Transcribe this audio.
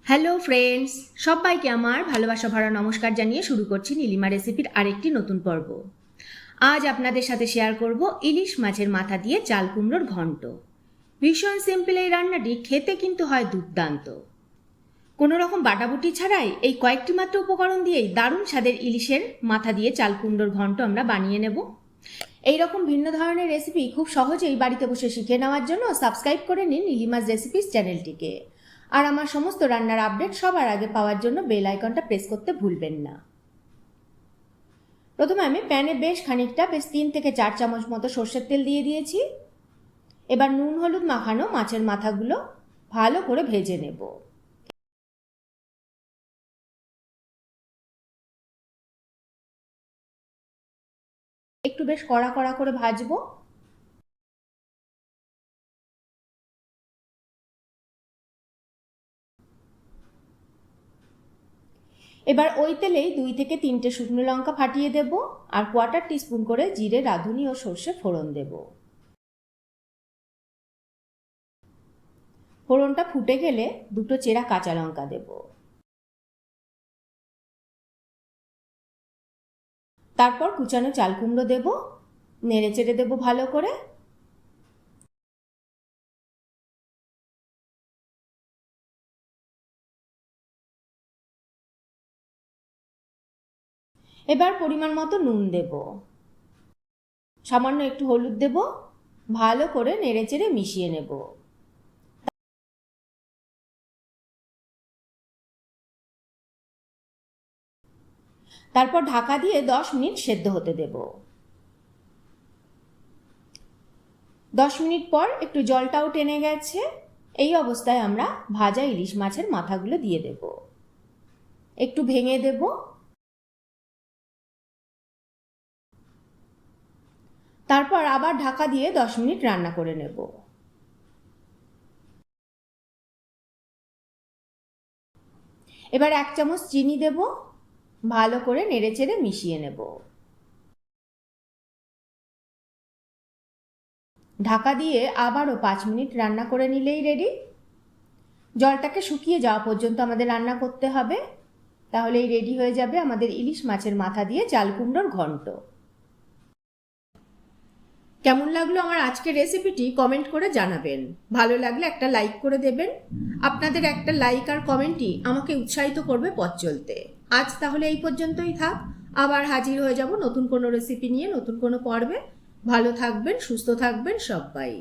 Hello friends, সবাইকে আমার ভালোবাসা ভরা নমস্কার জানিয়ে শুরু করছি নীলিমা রেসিপির আরেকটি নতুন পর্ব। আজ আপনাদের সাথে শেয়ার করব ইলিশ মাছের মাথা দিয়ে চাল কুমড়োর ঘন্ট। ভীষণ সিম্পল এই রান্নাটি, খেতে কিন্তু হয় দুর্দান্ত। কোনো রকম বাটাবুটি ছাড়াই এই কয়েকটি মাত্র উপকরণ দিয়েই দারুণ স্বাদের ইলিশের মাথা দিয়ে চাল কুমড়োর ঘন্ট আমরা বানিয়ে নেব। এই রকম ভিন্ন ধরনের রেসিপি খুব সহজেই বাড়িতে বসে শিখে নেওয়ার জন্য সাবস্ক্রাইব করে নিন নীলিমাস রেসিপিস চ্যানেলটিকে। আর আমার সমস্ত রান্নার আপডেট সবার আগে পাওয়ার জন্য বেল আইকনটা প্রেস করতে ভুলবেন না। প্রথমে আমি প্যানে বেশ খানিকটা 3 থেকে 4 চামচ মতো সর্ষের তেল দিয়ে দিয়েছি। এবার নুন হলুদ মাখানো মাছের মাথাগুলো ভালো করে ভেজে নেব। একটু বেশ কড়া কড়া করে ভাজবো। এবার ওই তেলেই 2 থেকে 3টে শুকনো লঙ্কা ফাটিয়ে দেব, আর 1/4 টিস্পুন করে জিরে, রাঁধুনি ও সর্ষে ফোড়ন দেব। ফোড়নটা ফুটে গেলে 2টো চেরা কাঁচা লঙ্কা দেব। তারপর কুচানো চাল কুমড়ো দেব, নেড়ে চেড়ে দেব ভালো করে। এবার পরিমাণ মতো নুন দেব, সামান্য একটু হলুদ দেব, ভালো করে নেড়ে চেড়ে মিশিয়ে নেব। তারপর ঢাকা দিয়ে 10 মিনিট সেদ্ধ হতে দেব। 10 মিনিট পর একটু জলটাও টেনে গেছে। এই অবস্থায় আমরা ভাজা ইলিশ মাছের মাথাগুলো দিয়ে দেব, একটু ভেঙে দেব। তারপর আবার ঢাকা দিয়ে 10 মিনিট রান্না করে নেব। এবার 1 চামচ চিনি দেব, ভালো করে নেড়ে চেড়ে মিশিয়ে নেব। ঢাকা দিয়ে আবারও 5 মিনিট রান্না করে নিলেই রেডি। জলটাকে শুকিয়ে যাওয়া পর্যন্ত আমাদের রান্না করতে হবে, তাহলেই রেডি হয়ে যাবে আমাদের ইলিশ মাছের মাথা দিয়ে চাল কুমড়োর ঘন্ট। কেমন লাগলো আমার আজকের রেসিপিটি কমেন্ট করে জানাবেন। ভালো লাগলে একটা লাইক করে দেবেন। আপনাদের একটা লাইক আর কমেন্টই আমাকে উৎসাহিত করবে পথ চলতে। আজ তাহলে এই পর্যন্তই থাক। আবার হাজির হয়ে যাব নতুন কোনো রেসিপি নিয়ে, নতুন কোনো পর্বে। ভালো থাকবেন, সুস্থ থাকবেন সবাই।